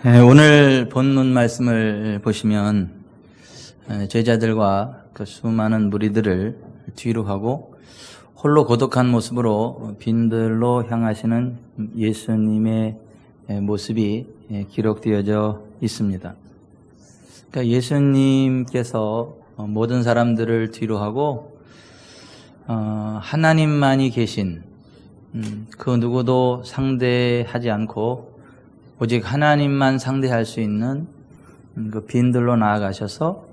오늘 본문 말씀을 보시면 제자들과 그 수많은 무리들을 뒤로 하고 홀로 고독한 모습으로 빈들로 향하시는 예수님의 모습이 기록되어져 있습니다. 그러니까 예수님께서 모든 사람들을 뒤로 하고 하나님만이 계신 그 누구도 상대하지 않고 오직 하나님만 상대할 수 있는 그 빈들로 나아가셔서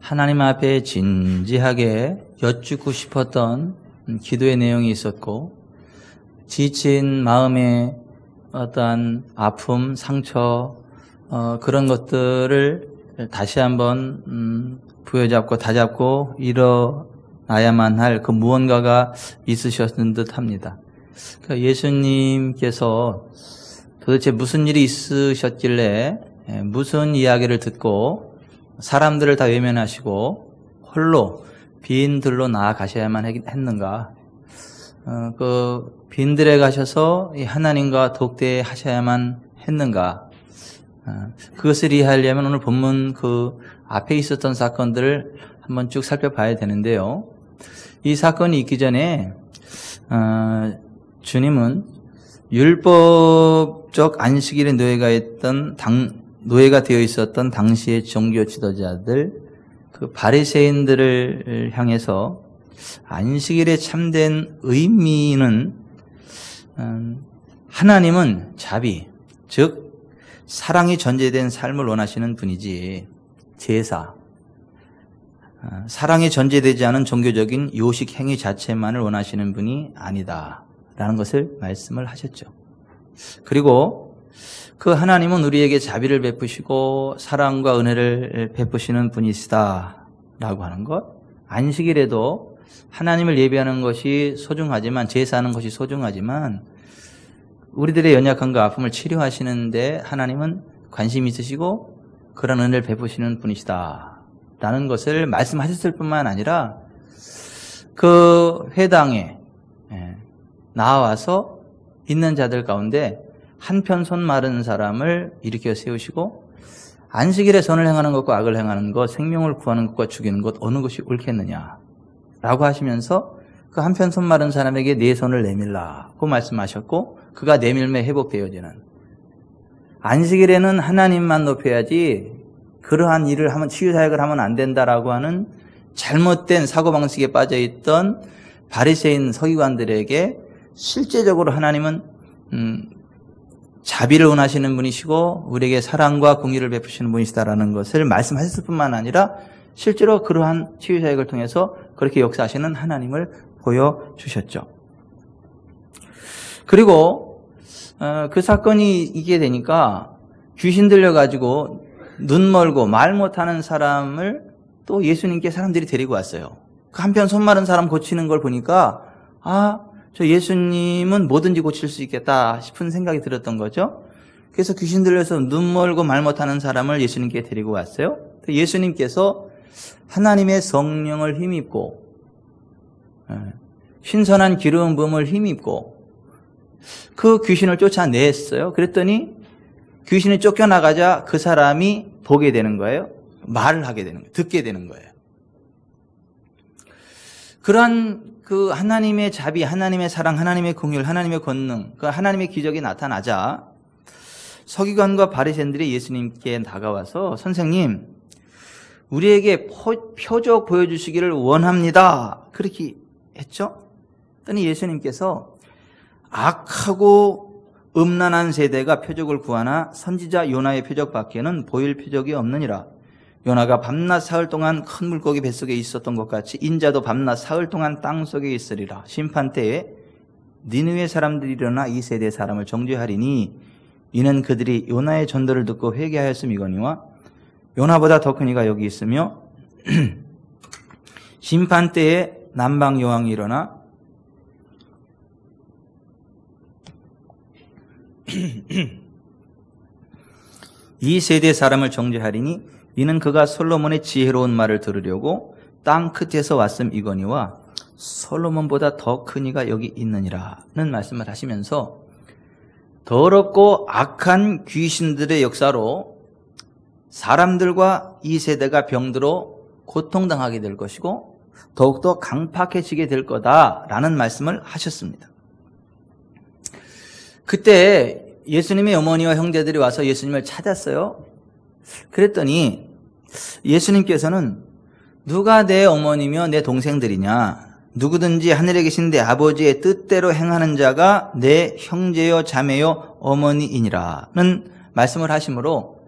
하나님 앞에 진지하게 여쭙고 싶었던 기도의 내용이 있었고, 지친 마음의 어떠한 아픔, 상처, 그런 것들을 다시 한번 부여잡고 다잡고 일어나야만 할 그 무언가가 있으셨는 듯 합니다. 그러니까 예수님께서 도대체 무슨 일이 있으셨길래 무슨 이야기를 듣고 사람들을 다 외면하시고 홀로 빈들로 나아가셔야만 했는가? 그 빈들에 가셔서 하나님과 독대하셔야만 했는가? 그것을 이해하려면 오늘 본문 그 앞에 있었던 사건들을 한번 쭉 살펴봐야 되는데요. 이 사건이 있기 전에 주님은 율법적 안식일에 노예가 되어 있었던 당시의 종교 지도자들, 그 바리새인들을 향해서 안식일의 참된 의미는 하나님은 자비, 즉 사랑이 전제된 삶을 원하시는 분이지 제사, 사랑이 전제되지 않은 종교적인 요식 행위 자체만을 원하시는 분이 아니다 라는 것을 말씀을 하셨죠. 그리고 그 하나님은 우리에게 자비를 베푸시고 사랑과 은혜를 베푸시는 분이시다 라고 하는 것, 안식일에도 하나님을 예배하는 것이 소중하지만, 제사하는 것이 소중하지만 우리들의 연약함과 아픔을 치료하시는데 하나님은 관심이 있으시고 그런 은혜를 베푸시는 분이시다 라는 것을 말씀하셨을 뿐만 아니라 그 회당에 나와서 있는 자들 가운데 한편 손 마른 사람을 일으켜 세우시고, 안식일에 선을 행하는 것과 악을 행하는 것, 생명을 구하는 것과 죽이는 것, 어느 것이 옳겠느냐 라고 하시면서 그 한편 손 마른 사람에게 네 손을 내밀라고 말씀하셨고, 그가 내밀매 회복되어지는, 안식일에는 하나님만 높여야지 그러한 일을 하면, 치유사역을 하면 안 된다라고 하는 잘못된 사고방식에 빠져있던 바리새인 서기관들에게 실제적으로 하나님은 자비를 원하시는 분이시고 우리에게 사랑과 공의를 베푸시는 분이시다라는 것을 말씀하셨을 뿐만 아니라 실제로 그러한 치유사역을 통해서 그렇게 역사하시는 하나님을 보여주셨죠. 그리고 그 사건이 있게 되니까 귀신 들려가지고 눈 멀고 말 못하는 사람을 또 예수님께 사람들이 데리고 왔어요. 그 한편 손 마른 사람 고치는 걸 보니까 저 예수님은 뭐든지 고칠 수 있겠다 싶은 생각이 들었던 거죠. 그래서 귀신 들려서 눈 멀고 말 못하는 사람을 예수님께 데리고 왔어요. 예수님께서 하나님의 성령을 힘입고 신선한 기름 부음을 힘입고 그 귀신을 쫓아냈어요. 그랬더니 귀신이 쫓겨나가자 그 사람이 보게 되는 거예요. 말을 하게 되는 거예요. 듣게 되는 거예요. 그러한 그 하나님의 자비, 하나님의 사랑, 하나님의 긍휼, 하나님의 권능, 그 하나님의 기적이 나타나자 서기관과 바리새인들이 예수님께 다가와서 선생님, 우리에게 표적 보여주시기를 원합니다. 그렇게 했죠. 그랬더니 예수님께서 악하고 음란한 세대가 표적을 구하나 선지자 요나의 표적밖에는 보일 표적이 없느니라. 요나가 밤낮 사흘 동안 큰 물고기 뱃속에 있었던 것 같이 인자도 밤낮 사흘 동안 땅속에 있으리라. 심판 때에 니느웨 사람들이 일어나 이 세대 사람을 정죄하리니 이는 그들이 요나의 전도를 듣고 회개하였음이거니와 요나보다 더 큰 이가 여기 있으며 심판 때에 남방 여왕이 일어나 이 세대 사람을 정죄하리니 이는 그가 솔로몬의 지혜로운 말을 들으려고 땅 끝에서 왔음이거니와 솔로몬보다 더 큰 이가 여기 있느니라는 말씀을 하시면서 더럽고 악한 귀신들의 역사로 사람들과 이 세대가 병들어 고통당하게 될 것이고 더욱더 강팍해지게 될 거다라는 말씀을 하셨습니다. 그때 예수님의 어머니와 형제들이 와서 예수님을 찾았어요. 그랬더니 예수님께서는 누가 내 어머니며 내 동생들이냐? 누구든지 하늘에 계신 내 아버지의 뜻대로 행하는 자가 내 형제요 자매요 어머니이니라는 말씀을 하시므로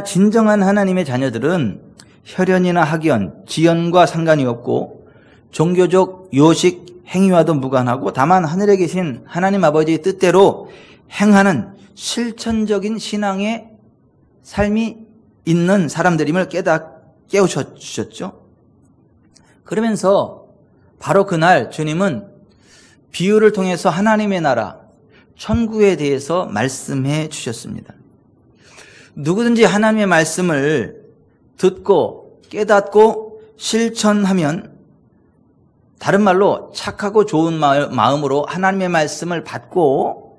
진정한 하나님의 자녀들은 혈연이나 학연, 지연과 상관이 없고 종교적 요식, 행위와도 무관하고 다만 하늘에 계신 하나님 아버지의 뜻대로 행하는 실천적인 신앙의 삶이 있는 사람들임을 깨우쳐주셨죠. 그러면서 바로 그날 주님은 비유를 통해서 하나님의 나라, 천국에 대해서 말씀해 주셨습니다. 누구든지 하나님의 말씀을 듣고 깨닫고 실천하면, 다른 말로 착하고 좋은 마음으로 하나님의 말씀을 받고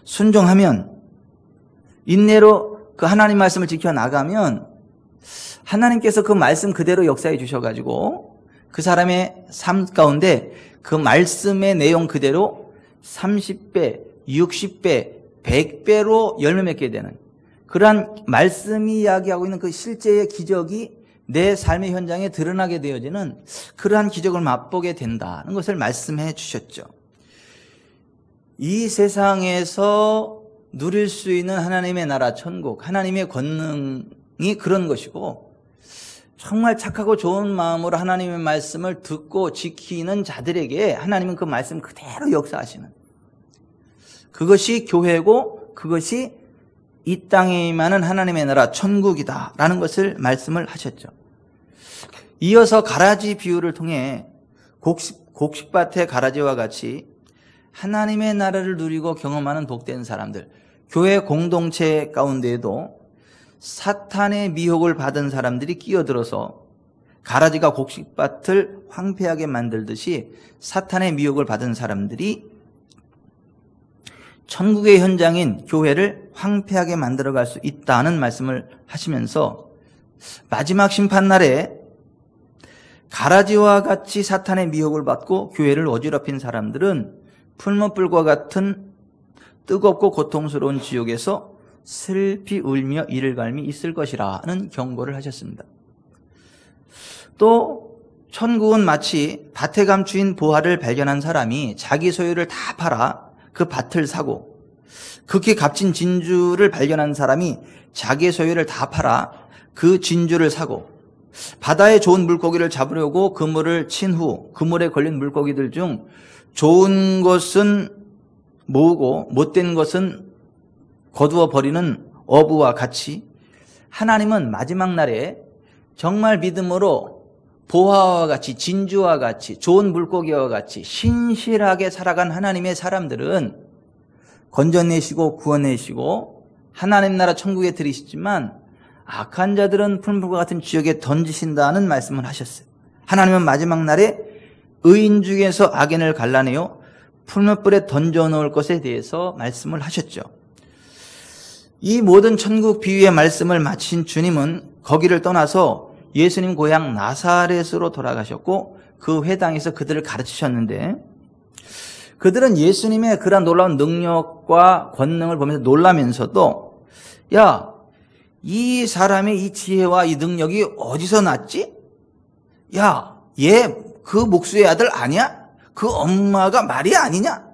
순종하면, 인내로 그 하나님 말씀을 지켜나가면 하나님께서 그 말씀 그대로 역사해 주셔가지고 그 사람의 삶 가운데 그 말씀의 내용 그대로 30배, 60배, 100배로 열매 맺게 되는, 그러한 말씀이 이야기하고 있는 그 실제의 기적이 내 삶의 현장에 드러나게 되어지는 그러한 기적을 맛보게 된다는 것을 말씀해 주셨죠. 이 세상에서 누릴 수 있는 하나님의 나라 천국, 하나님의 권능이 그런 것이고, 정말 착하고 좋은 마음으로 하나님의 말씀을 듣고 지키는 자들에게 하나님은 그 말씀 그대로 역사하시는, 그것이 교회고 그것이 이 땅에 임하는 하나님의 나라 천국이다라는 것을 말씀을 하셨죠. 이어서 가라지 비유를 통해 곡식밭의 가라지와 같이 하나님의 나라를 누리고 경험하는 복된 사람들, 교회 공동체 가운데에도 사탄의 미혹을 받은 사람들이 끼어들어서 가라지가 곡식밭을 황폐하게 만들듯이 사탄의 미혹을 받은 사람들이 천국의 현장인 교회를 황폐하게 만들어갈 수 있다는 말씀을 하시면서 마지막 심판날에 가라지와 같이 사탄의 미혹을 받고 교회를 어지럽힌 사람들은 풀무불과 같은 뜨겁고 고통스러운 지옥에서 슬피 울며 이를 갈미 있을 것이라는 경고를 하셨습니다. 또 천국은 마치 밭에 감추인 보화를 발견한 사람이 자기 소유를 다 팔아 그 밭을 사고, 극히 값진 진주를 발견한 사람이 자기의 소유를 다 팔아 그 진주를 사고, 바다에 좋은 물고기를 잡으려고 그물을 친 후 그물에 걸린 물고기들 중 좋은 것은 모으고 못된 것은 거두어 버리는 어부와 같이, 하나님은 마지막 날에 정말 믿음으로 보화와 같이, 진주와 같이, 좋은 물고기와 같이 신실하게 살아간 하나님의 사람들은 건져내시고 구원내시고 하나님 나라 천국에 들이시지만, 악한 자들은 풀무불과 같은 지옥에 던지신다는 말씀을 하셨어요. 하나님은 마지막 날에 의인 중에서 악인을 갈라내어 풀무불에 던져놓을 것에 대해서 말씀을 하셨죠. 이 모든 천국 비유의 말씀을 마친 주님은 거기를 떠나서 예수님 고향 나사렛으로 돌아가셨고 그 회당에서 그들을 가르치셨는데, 그들은 예수님의 그러한 놀라운 능력과 권능을 보면서 놀라면서도, 야, 이 사람의 이 지혜와 이 능력이 어디서 났지? 야, 얘 그 목수의 아들 아니야? 그 엄마가 마리아 아니냐?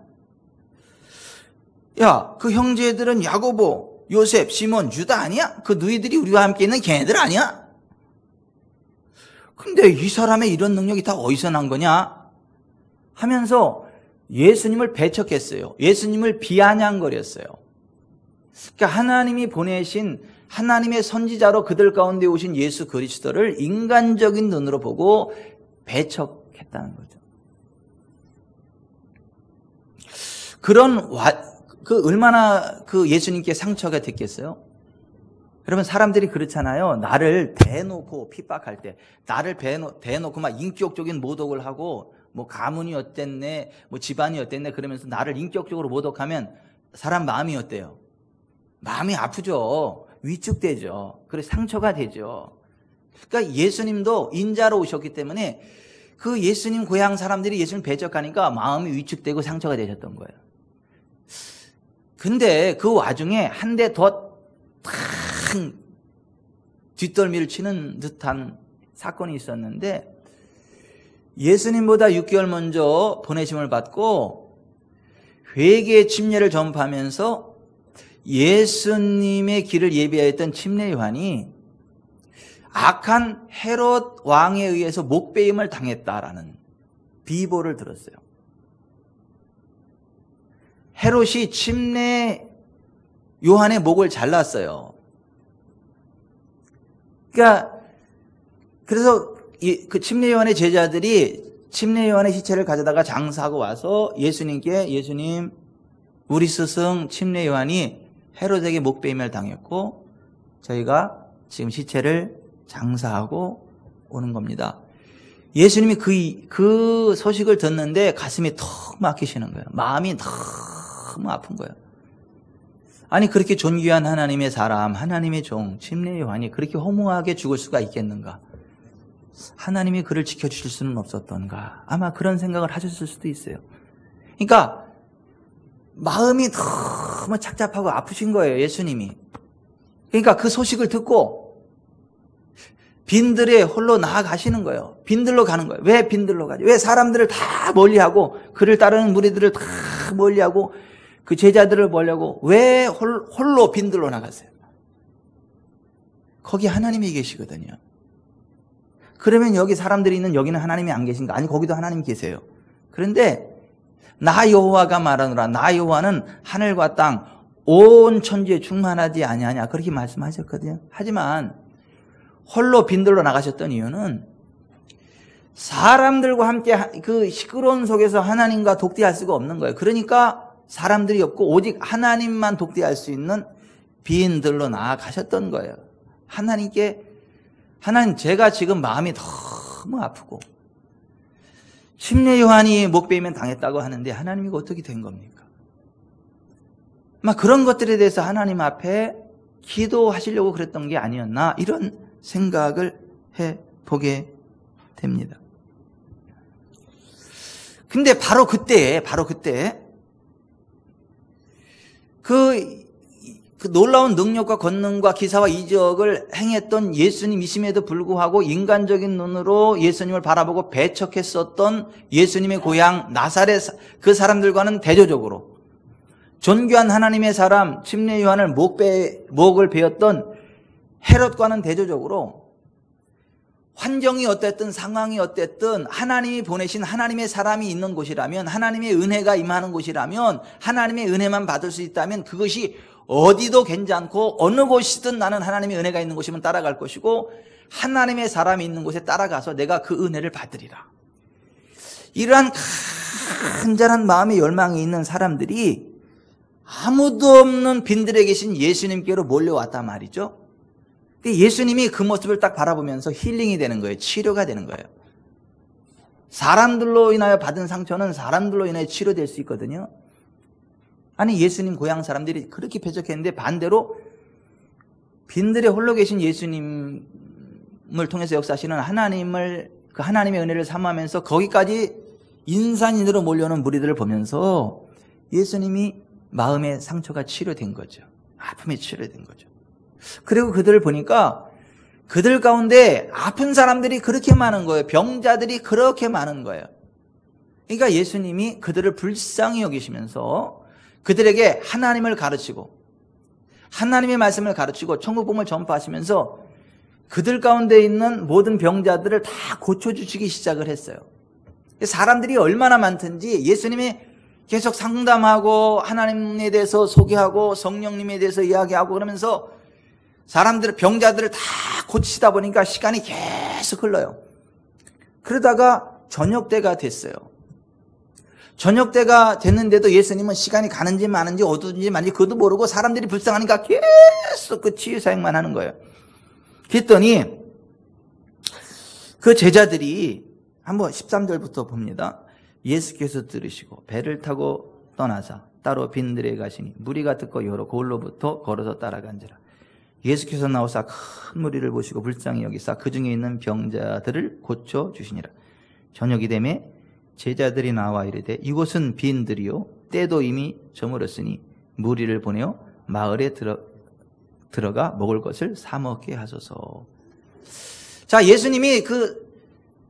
야, 그 형제들은 야고보, 요셉, 시몬, 유다 아니야? 그 너희들이 우리와 함께 있는 걔네들 아니야? 근데 이 사람의 이런 능력이 다 어디서 난 거냐? 하면서 예수님을 배척했어요. 예수님을 비아냥거렸어요. 그러니까 하나님이 보내신 하나님의 선지자로 그들 가운데 오신 예수 그리스도를 인간적인 눈으로 보고 배척했다는 거죠. 얼마나 그 예수님께 상처가 됐겠어요? 여러분, 사람들이 그렇잖아요. 나를 대놓고 핍박할 때, 나를 대놓고 막 인격적인 모독을 하고, 뭐 가문이 어땠네, 뭐 집안이 어땠네 그러면서 나를 인격적으로 모독하면 사람 마음이 어때요? 마음이 아프죠. 위축되죠. 그래서 상처가 되죠. 그러니까 예수님도 인자로 오셨기 때문에 그 예수님 고향 사람들이 예수님 배척하니까 마음이 위축되고 상처가 되셨던 거예요. 근데 그 와중에 한 대 더 뒷덜미를 치는 듯한 사건이 있었는데, 예수님보다 6개월 먼저 보내심을 받고 회개의 침례를 전파하면서 예수님의 길을 예비하였던 침례 요한이 악한 헤롯 왕에 의해서 목베임을 당했다라는 비보를 들었어요. 헤롯이 침례 요한의 목을 잘랐어요. 그래서 그 침례 요한의 제자들이 침례 요한의 시체를 가져다가 장사하고 와서 예수님께, 예수님, 우리 스승 침례 요한이 헤롯에게 목베임을 당했고 저희가 지금 시체를 장사하고 오는 겁니다. 예수님이 그 소식을 듣는데 가슴이 턱 막히시는 거예요. 마음이 너무 아픈 거예요. 아니, 그렇게 존귀한 하나님의 사람, 하나님의 종 침례 요한이 그렇게 허무하게 죽을 수가 있겠는가? 하나님이 그를 지켜주실 수는 없었던가? 아마 그런 생각을 하셨을 수도 있어요. 그러니까 마음이 너무 착잡하고 아프신 거예요, 예수님이. 그러니까 그 소식을 듣고 빈들에 홀로 나아가시는 거예요. 빈들로 가는 거예요. 왜 빈들로 가죠? 왜 사람들을 다 멀리하고 그를 따르는 무리들을 다 멀리하고 그 제자들을 멀리하고 왜 홀로 빈들로 나갔어요? 거기 하나님이 계시거든요. 그러면 여기 사람들이 있는 여기는 하나님이 안 계신가? 아니, 거기도 하나님이 계세요. 그런데 나 여호와가 말하노라. 나 여호와는 하늘과 땅 온 천지에 충만하지 아니하냐, 그렇게 말씀하셨거든요. 하지만 홀로 빈들로 나가셨던 이유는 사람들과 함께 그 시끄러운 속에서 하나님과 독대할 수가 없는 거예요. 그러니까 사람들이 없고 오직 하나님만 독대할 수 있는 빈들로 나아가셨던 거예요. 하나님께, 하나님, 제가 지금 마음이 너무 아프고 침례 요한이 목베이면 당했다고 하는데 하나님이 어떻게 된 겁니까? 막 그런 것들에 대해서 하나님 앞에 기도하시려고 그랬던 게 아니었나, 이런 생각을 해보게 됩니다. 근데 바로 그때 그 놀라운 능력과 권능과 기사와 이적을 행했던 예수님이심에도 불구하고 인간적인 눈으로 예수님을 바라보고 배척했었던 예수님의 고향 나사렛 그 사람들과는 대조적으로, 존귀한 하나님의 사람 침례 요한을 목을 베었던 헤롯과는 대조적으로, 환경이 어땠든 상황이 어땠든 하나님이 보내신 하나님의 사람이 있는 곳이라면, 하나님의 은혜가 임하는 곳이라면, 하나님의 은혜만 받을 수 있다면 그것이 어디도 괜찮고 어느 곳이든 나는 하나님의 은혜가 있는 곳이면 따라갈 것이고, 하나님의 사람이 있는 곳에 따라가서 내가 그 은혜를 받으리라. 이러한 간절한 마음의 열망이 있는 사람들이 아무도 없는 빈들에 계신 예수님께로 몰려왔단 말이죠. 예수님이 그 모습을 딱 바라보면서 힐링이 되는 거예요. 치료가 되는 거예요. 사람들로 인하여 받은 상처는 사람들로 인하여 치료될 수 있거든요. 아니, 예수님 고향 사람들이 그렇게 배척했는데 반대로 빈들에 홀로 계신 예수님을 통해서 역사하시는 하나님을, 그 하나님의 은혜를 삼으면서 거기까지 인산인으로 몰려오는 무리들을 보면서 예수님이 마음의 상처가 치료된 거죠. 아픔이 치료된 거죠. 그리고 그들을 보니까 그들 가운데 아픈 사람들이 그렇게 많은 거예요. 병자들이 그렇게 많은 거예요. 그러니까 예수님이 그들을 불쌍히 여기시면서 그들에게 하나님을 가르치고 하나님의 말씀을 가르치고 천국복음을 전파하시면서 그들 가운데 있는 모든 병자들을 다 고쳐주시기 시작을 했어요. 사람들이 얼마나 많든지 예수님이 계속 상담하고 하나님에 대해서 소개하고 성령님에 대해서 이야기하고 그러면서 사람들, 병자들을 다 고치다 보니까 시간이 계속 흘러요. 그러다가 저녁 때가 됐어요. 저녁 때가 됐는데도 예수님은 시간이 가는지 마는지 어두운지 마는지 그것도 모르고 사람들이 불쌍하니까 계속 그 치유 사역만 하는 거예요. 그랬더니 그 제자들이 한번 13절부터 봅니다. 예수께서 들으시고 배를 타고 떠나사 따로 빈들에 가시니 무리가 듣고 여러 고을로부터 걸어서 따라간지라. 예수께서 나오사 큰 무리를 보시고 불쌍히 여기사 그 중에 있는 병자들을 고쳐 주시니라. 저녁이 되매 제자들이 나와 이르되 이곳은 빈들이요 때도 이미 저물었으니 무리를 보내어 마을에 들어가 먹을 것을 사 먹게 하소서. 자, 예수님이 그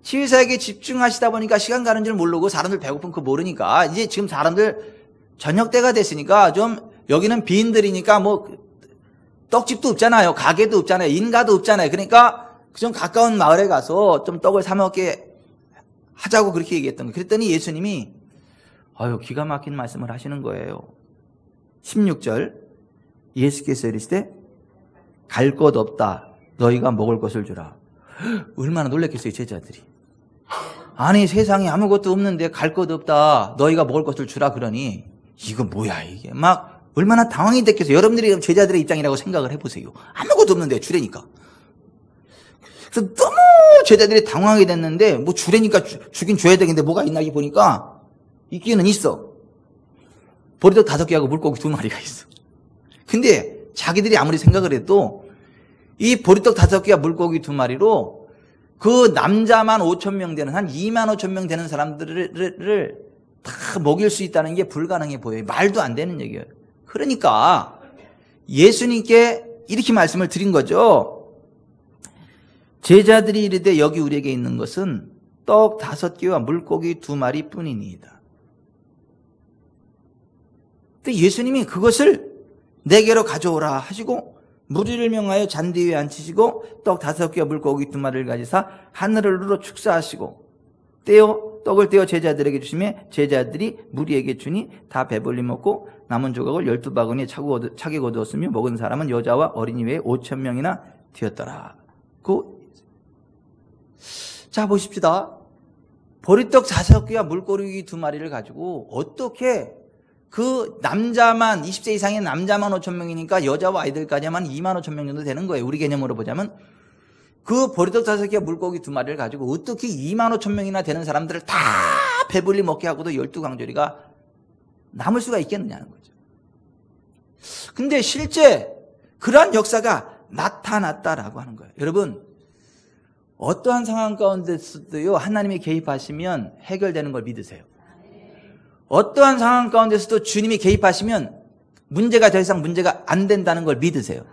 치유사에게 집중하시다 보니까 시간 가는 줄 모르고 사람들 배고픈 거 모르니까 이제 지금 사람들 저녁 때가 됐으니까 좀 여기는 빈들이니까 뭐 떡집도 없잖아요. 가게도 없잖아요. 인가도 없잖아요. 그러니까 좀 가까운 마을에 가서 좀 떡을 사 먹게 하자고 그렇게 얘기했던 거예요. 그랬더니 예수님이 기가 막힌 말씀을 하시는 거예요. 16절 예수께서 이르시되 갈 것 없다. 너희가 먹을 것을 주라. 얼마나 놀랐겠어요, 제자들이. 아니 세상에 아무것도 없는데 갈 것 없다. 너희가 먹을 것을 주라 그러니 이거 뭐야 이게. 막 얼마나 당황이 됐겠어요. 여러분들이 제자들의 입장이라고 생각을 해보세요. 아무것도 없는데 주래니까. 그래서 너무 제자들이 당황하게 됐는데 뭐 주래니까 주긴 줘야 되겠는데 뭐가 있나 보니까 있기는 있어. 보리떡 5개하고 물고기 2마리가 있어. 근데 자기들이 아무리 생각을 해도 이 보리떡 5개와 물고기 2마리로 그 남자만 5,000명 되는 한 25,000명 되는 사람들을 다 먹일 수 있다는 게 불가능해 보여요. 말도 안 되는 얘기예요. 그러니까 예수님께 이렇게 말씀을 드린 거죠. 제자들이 이르되 여기 우리에게 있는 것은 떡 5개와 물고기 2마리 뿐이니이다. 근데 예수님이 그것을 내게로 가져오라 하시고 무리를 명하여 잔디 위에 앉히시고 떡 5개와 물고기 2마리를 가지사 하늘을 눌러 축사하시고 떡을 떼어 제자들에게 주시매 제자들이 무리에게 주니 다 배불리 먹고 남은 조각을 12바구니에 차게 거두었으며 먹은 사람은 여자와 어린이 외에 5,000명이나 되었더라. 자 보십시다. 보리떡 5개와 물고기 2마리를 가지고 어떻게 그 남자만 20세 이상의 남자만 5,000명이니까 여자와 아이들까지만 25,000명 정도 되는 거예요. 우리 개념으로 보자면 그 보리떡 5개와 물고기 2마리를 가지고 어떻게 25,000명이나 되는 사람들을 다 배불리 먹게 하고도 12강조리가 남을 수가 있겠느냐는 거죠. 근데 실제 그러한 역사가 나타났다라고 하는 거예요. 여러분 어떠한 상황 가운데서도요 하나님이 개입하시면 해결되는 걸 믿으세요. 어떠한 상황 가운데서도 주님이 개입하시면 문제가 더 이상 문제가 안 된다는 걸 믿으세요.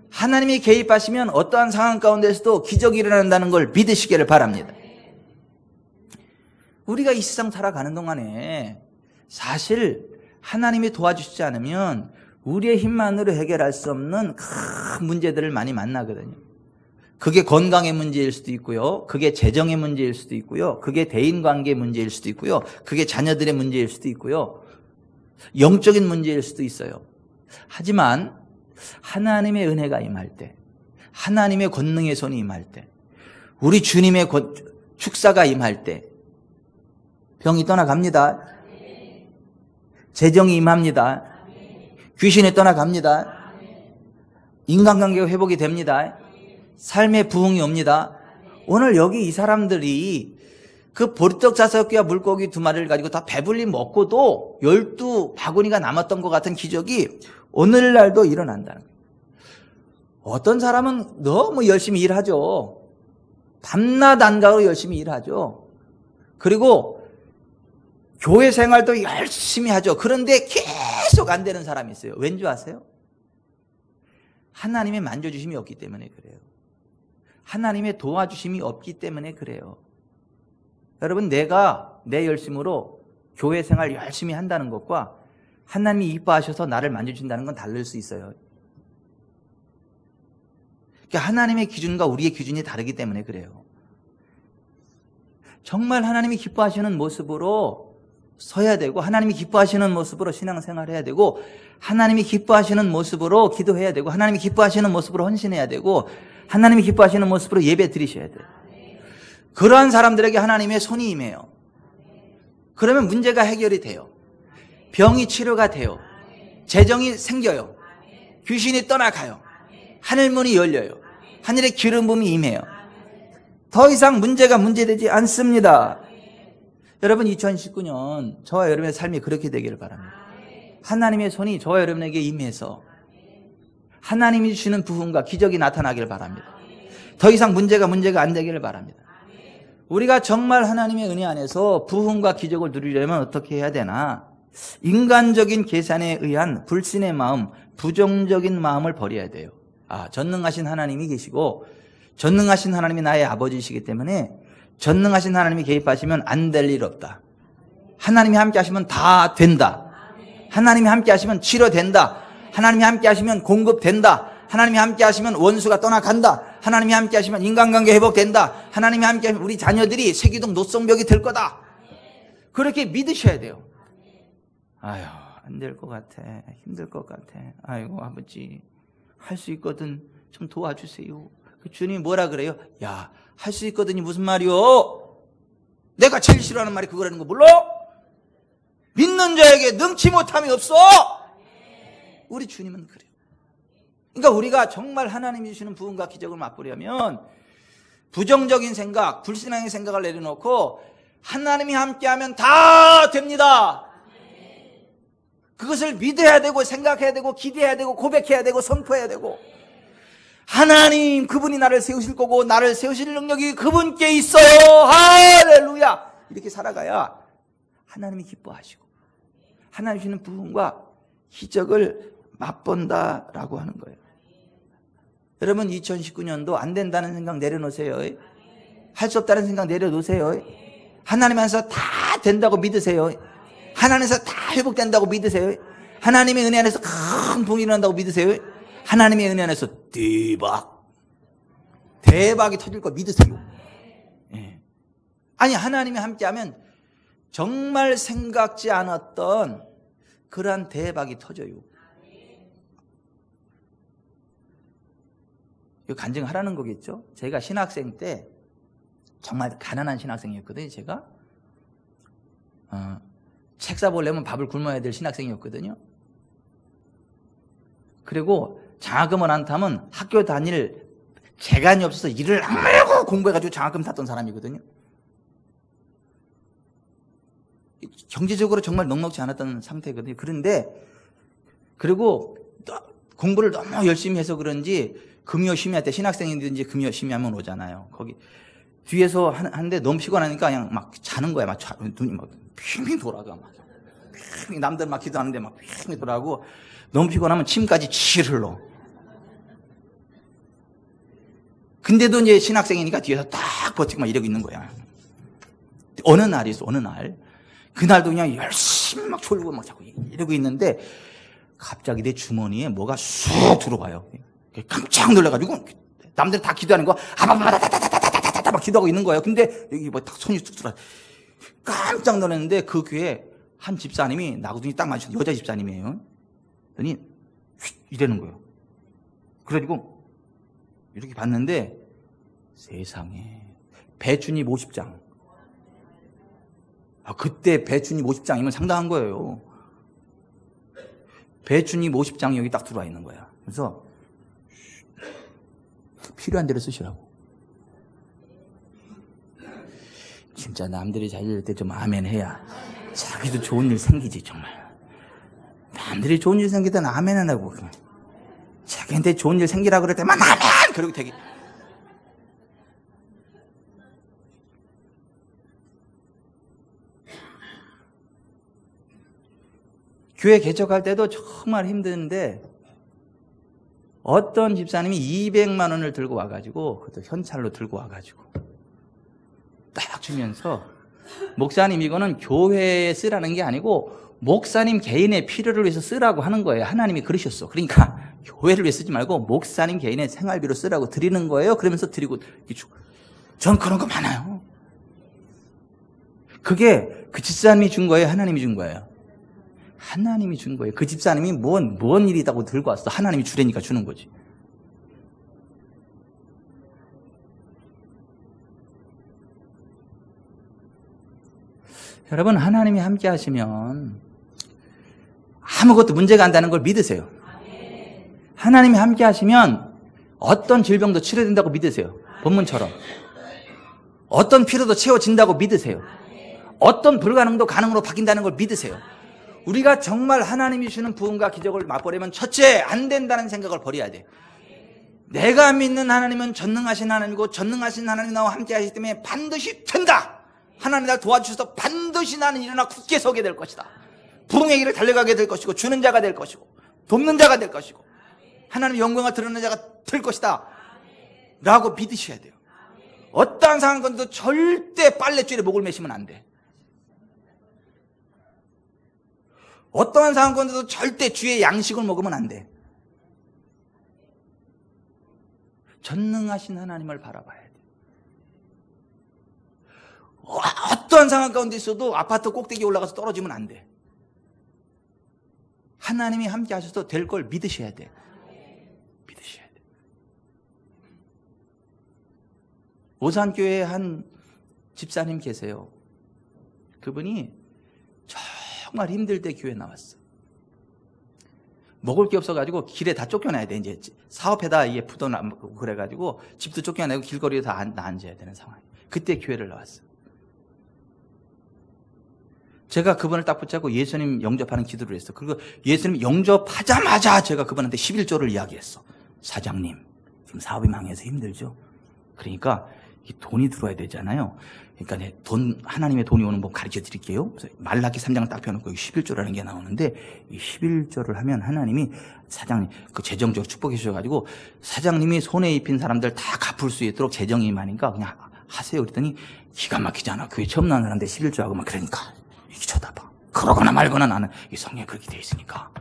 하나님이 개입하시면 어떠한 상황 가운데서도 기적이 일어난다는 걸 믿으시기를 바랍니다. 우리가 이 세상 살아가는 동안에 사실 하나님이 도와주시지 않으면 우리의 힘만으로 해결할 수 없는 큰 문제들을 많이 만나거든요. 그게 건강의 문제일 수도 있고요. 그게 재정의 문제일 수도 있고요. 그게 대인관계의 문제일 수도 있고요. 그게 자녀들의 문제일 수도 있고요. 영적인 문제일 수도 있어요. 하지만 하나님의 은혜가 임할 때, 하나님의 권능의 손이 임할 때, 우리 주님의 축사가 임할 때 병이 떠나갑니다. 재정이 임합니다. 귀신이 떠나갑니다. 인간관계가 회복이 됩니다. 삶의 부흥이 옵니다. 오늘 여기 이 사람들이 그 보리떡 5개와 물고기 2마리를 가지고 다 배불리 먹고도 12바구니가 남았던 것 같은 기적이 오늘날도 일어난다는 거예요. 어떤 사람은 너무 열심히 일하죠. 밤낮 안 가고 열심히 일하죠. 그리고 교회 생활도 열심히 하죠. 그런데 계속 안 되는 사람이 있어요. 왠지 아세요? 하나님의 만져주심이 없기 때문에 그래요. 하나님의 도와주심이 없기 때문에 그래요. 여러분 내가 내 열심으로 교회 생활 열심히 한다는 것과 하나님이 이뻐하셔서 나를 만져주신다는 건 다를 수 있어요. 그러니까 하나님의 기준과 우리의 기준이 다르기 때문에 그래요. 정말 하나님이 기뻐하시는 모습으로 서야 되고 하나님이 기뻐하시는 모습으로 신앙생활 해야 되고 하나님이 기뻐하시는 모습으로 기도해야 되고 하나님이 기뻐하시는 모습으로 헌신해야 되고 하나님이 기뻐하시는 모습으로 예배 드리셔야 돼요. 그러한 사람들에게 하나님의 손이 임해요. 그러면 문제가 해결이 돼요. 병이 치료가 돼요. 재정이 생겨요. 귀신이 떠나가요. 하늘문이 열려요. 하늘의 기름 부음이 임해요. 더 이상 문제가 문제되지 않습니다. 여러분 2019년 저와 여러분의 삶이 그렇게 되기를 바랍니다. 하나님의 손이 저와 여러분에게 임해서 하나님이 주시는 부흥과 기적이 나타나길 바랍니다. 더 이상 문제가 안 되기를 바랍니다. 우리가 정말 하나님의 은혜 안에서 부흥과 기적을 누리려면 어떻게 해야 되나? 인간적인 계산에 의한 불신의 마음, 부정적인 마음을 버려야 돼요. 전능하신 하나님이 계시고 전능하신 하나님이 나의 아버지이시기 때문에 전능하신 하나님이 개입하시면 안 될 일 없다. 하나님이 함께 하시면 다 된다. 하나님이 함께 하시면 치료된다. 하나님이 함께 하시면 공급된다. 하나님이 함께 하시면 원수가 떠나간다. 하나님이 함께 하시면 인간관계 회복된다. 하나님이 함께 하시면 우리 자녀들이 세기동 노성벽이 될 거다. 그렇게 믿으셔야 돼요. 아유, 안 될 것 같아. 힘들 것 같아. 아이고, 아버지, 할 수 있거든. 좀 도와주세요. 그 주님이 뭐라 그래요? 야, 할 수 있거든이 무슨 말이요? 내가 제일 싫어하는 말이 그거라는 거 몰라? 믿는 자에게 능치 못함이 없어. 우리 주님은 그래요. 그러니까 우리가 정말 하나님이 주시는 부흥과 기적을 맛보려면 부정적인 생각, 불신앙의 생각을 내려놓고 하나님이 함께하면 다 됩니다. 그것을 믿어야 되고 생각해야 되고 기대해야 되고 고백해야 되고 선포해야 되고, 하나님 그분이 나를 세우실 거고 나를 세우실 능력이 그분께 있어요. 할렐루야. 이렇게 살아가야 하나님이 기뻐하시고 하나님 주시는 부흥과 기적을 맛본다라고 하는 거예요. 여러분, 2019년도 안 된다는 생각 내려놓으세요. 할 수 없다는 생각 내려놓으세요. 하나님 안에서 다 된다고 믿으세요. 하나님에서 다 회복된다고 믿으세요. 하나님의 은혜 안에서 큰 부흥이 일어난다고 믿으세요. 하나님의 은혜 안에서 대박이 터질 거 믿으세요. 아니, 하나님이 함께하면 정말 생각지 않았던 그러한 대박이 터져요. 이거 간증하라는 거겠죠. 제가 신학생 때 정말 가난한 신학생이었거든요. 제가 책 사보려면 밥을 굶어야 될 신학생이었거든요. 그리고 장학금을 안 타면 학교 다닐 재간이 없어서 일을 아무래도 공부해가지고 장학금 탔던 사람이거든요. 경제적으로 정말 넉넉지 않았던 상태거든요. 그런데 그리고 공부를 너무 열심히 해서 그런지 금요 심야 때, 신학생이든지 금요 심야하면 오잖아요. 거기 뒤에서 하는데 너무 피곤하니까 그냥 막 자는 거야. 막 눈이 막 핑핑 돌아가. 막 핑핑, 남들 막 기도하는데 막 핑핑 돌아가고, 너무 피곤하면 침까지 칠 흘러. 근데도 이제 신학생이니까 뒤에서 딱 버티고 막 이러고 있는 거야. 어느 날이 있어, 어느 날. 그날도 그냥 열심히 막 졸고 막 자꾸 이러고 있는데 갑자기 내 주머니에 뭐가 쑥 들어와요. 깜짝 놀라가지고 남들 다 기도하는 거 아바바다다다다다다다 막 기도하고 있는 거예요. 근데 여기 뭐 딱 손이 쑥 들어와. 깜짝 놀랐는데 그 교회 한 집사님이 나구둥이 딱 맞추는 여자 집사님이에요. 그러니 이러는 거예요. 그래가지고 이렇게 봤는데 세상에 배추잎 50장. 그때 배추잎 50장이면 상당한 거예요. 배추잎 50장이 여기 딱 들어와 있는 거야. 그래서 필요한 대로 쓰시라고. 진짜 남들이 잘 될 때 좀 아멘 해야 자기도 좋은 일 생기지. 정말 남들이 좋은 일 생기든 아멘 안 하고 자기한테 좋은 일 생기라 그럴 때만 아멘 그러고 되게. 교회 개척할 때도 정말 힘드는데 어떤 집사님이 200만 원을 들고 와가지고, 그것도 현찰로 들고 와가지고 딱 주면서, 목사님 이거는 교회에 쓰라는 게 아니고 목사님 개인의 필요를 위해서 쓰라고 하는 거예요. 하나님이 그러셨어. 그러니까 교회를 위해 쓰지 말고 목사님 개인의 생활비로 쓰라고 드리는 거예요. 그러면서 드리고 주고. 전 그런 거 많아요. 그게 그 집사님이 준 거예요? 하나님이 준 거예요? 하나님이 준 거예요. 그 집사님이 뭔 일이다고 들고 왔어. 하나님이 주려니까 주는 거지. 여러분, 하나님이 함께 하시면 아무것도 문제가 안 되는 걸 믿으세요. 하나님이 함께 하시면 어떤 질병도 치료된다고 믿으세요. 본문처럼. 어떤 필요도 채워진다고 믿으세요. 어떤 불가능도 가능으로 바뀐다는 걸 믿으세요. 우리가 정말 하나님이 주는 부흥과 기적을 맛보려면 첫째, 안 된다는 생각을 버려야 돼. 내가 믿는 하나님은 전능하신 하나님이고 전능하신 하나님 나와 함께 하시기 때문에 반드시 된다. 하나님 날 도와주셔서 반드시 나는 일어나 굳게 서게 될 것이다. 부흥의 길을 달려가게 될 것이고 주는 자가 될 것이고 돕는 자가 될 것이고 하나님의 영광을 드러내는 자가 될 것이다 라고 믿으셔야 돼요. 어떠한 상황 건도 절대 빨랫줄에 목을 매시면 안 돼. 어떠한 상황 건도 절대 주의 양식을 먹으면 안 돼. 전능하신 하나님을 바라봐야 돼. 어떠한 상황 가운데 있어도 아파트 꼭대기에 올라가서 떨어지면 안 돼. 하나님이 함께 하셔서 될 걸 믿으셔야 돼. 믿으셔야 돼. 오산교회에 한 집사님 계세요. 그분이 정말 힘들 때 교회 나왔어. 먹을 게 없어가지고 길에 다 쫓겨나야 돼. 이제 사업에다 이게 부도나고 그래가지고 집도 쫓겨나고 길거리에 다 앉아야 되는 상황. 그때 교회를 나왔어. 제가 그분을 딱 붙잡고 예수님 영접하는 기도를 했어. 그리고 예수님 영접하자마자 제가 그분한테 11조를 이야기했어. 사장님, 지금 사업이 망해서 힘들죠? 그러니까 이 돈이 들어와야 되잖아요. 그러니까 하나님의 돈이 오는 법 가르쳐 드릴게요. 말라기 3장을 딱 펴놓고 11조라는 게 나오는데 이 11조를 하면 하나님이 사장님 그 재정적으로 축복해 주셔가지고 사장님이 손에 입힌 사람들 다 갚을 수 있도록 재정이 많으니까 그냥 하세요. 그랬더니 기가 막히잖아. 교회 처음 나온 사람인데 11조 하고 막 그러니까 이게 쳐다봐. 그러거나 말거나 나는 이 성경에 그렇게 돼 있으니까.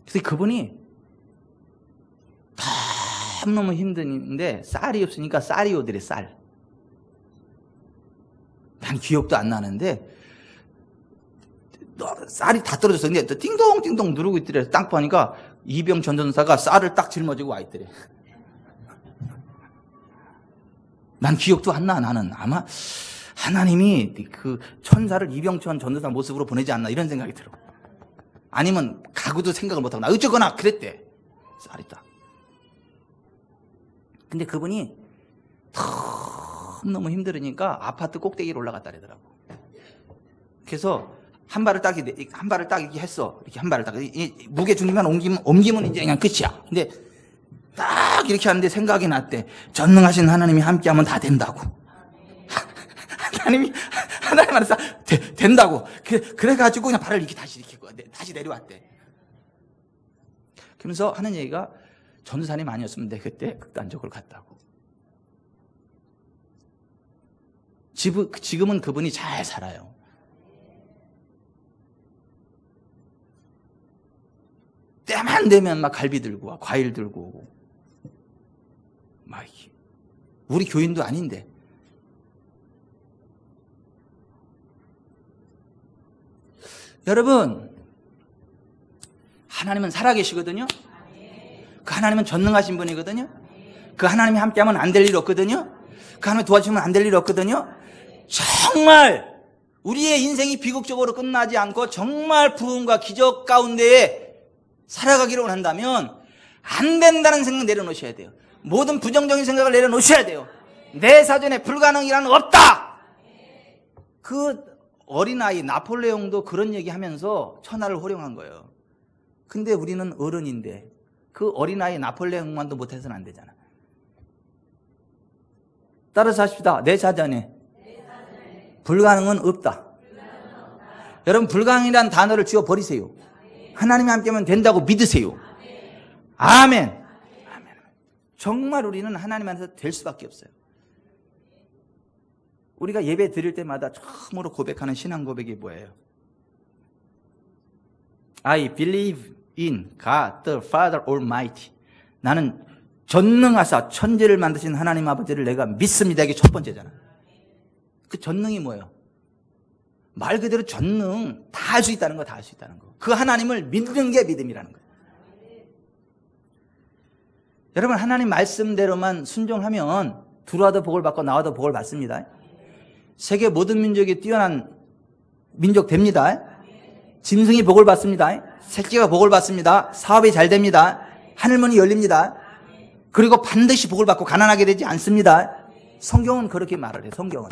그래서 그분이 너무 힘드는데 쌀이 없으니까 쌀이 오더래. 쌀. 난 기억도 안 나는데 쌀이 다 떨어졌어. 근데 띵동띵동 누르고 있더래. 딱 보니까 이병 전전사가 쌀을 딱 짊어지고 와 있더래. 난 기억도 안 나. 나는 아마 하나님이 그 천사를 이병천 전도사 모습으로 보내지 않나 이런 생각이 들어. 아니면 가구도 생각을 못하고 나 어쩌거나 그랬대. 쌀이 딱. 근데 그분이 너무 힘들으니까 아파트 꼭대기로 올라갔다 그러더라고. 그래서 한 발을 딱 이렇게 했어. 이렇게 한 발을 딱 무게 중심만 옮기면 이제 그냥 끝이야. 근데 딱 이렇게 하는데 생각이 났대. 전능하신 하나님이 함께하면 다 된다고. 하나님 안에서 된다고. 그래가지고 그냥 발을 이렇게 다시 내려왔대. 그러면서 하는 얘기가 전도사님 아니었으면 내가 그때 극단적으로 갔다고. 지금은 그분이 잘 살아요. 때만 되면 막 갈비 들고 와, 과일 들고 오고. 막 우리 교인도 아닌데. 여러분, 하나님은 살아계시거든요. 그 하나님은 전능하신 분이거든요. 그 하나님이 함께하면 안 될 일 없거든요. 그 하나님 도와주면 안 될 일 없거든요. 정말 우리의 인생이 비극적으로 끝나지 않고 정말 부흥과 기적 가운데에 살아가기를 원한다면 안 된다는 생각 내려놓으셔야 돼요. 모든 부정적인 생각을 내려놓으셔야 돼요. 내 사전에 불가능이란 없다. 그 어린아이 나폴레옹도 그런 얘기하면서 천하를 호령한 거예요. 근데 우리는 어른인데 그 어린아이 나폴레옹만도 못해서는 안 되잖아. 따라서 하십시다. 내 사전에 불가능은 없다. 여러분, 불가능이라는 단어를 지워버리세요. 하나님이 함께하면 된다고 믿으세요. 아멘. 정말 우리는 하나님 안에서 될 수밖에 없어요. 우리가 예배 드릴 때마다 처음으로 고백하는 신앙 고백이 뭐예요? I believe in God the Father Almighty. 나는 전능하사 천지를 만드신 하나님 아버지를 내가 믿습니다. 이게 첫 번째잖아. 그 전능이 뭐예요? 말 그대로 전능, 다 할 수 있다는 거, 다 할 수 있다는 거. 그 하나님을 믿는 게 믿음이라는 거예요. 여러분, 하나님 말씀대로만 순종하면 들어와도 복을 받고 나와도 복을 받습니다. 세계 모든 민족이 뛰어난 민족 됩니다. 짐승이 복을 받습니다. 새끼가 복을 받습니다. 사업이 잘 됩니다. 하늘문이 열립니다. 그리고 반드시 복을 받고 가난하게 되지 않습니다. 성경은 그렇게 말을 해요. 성경은.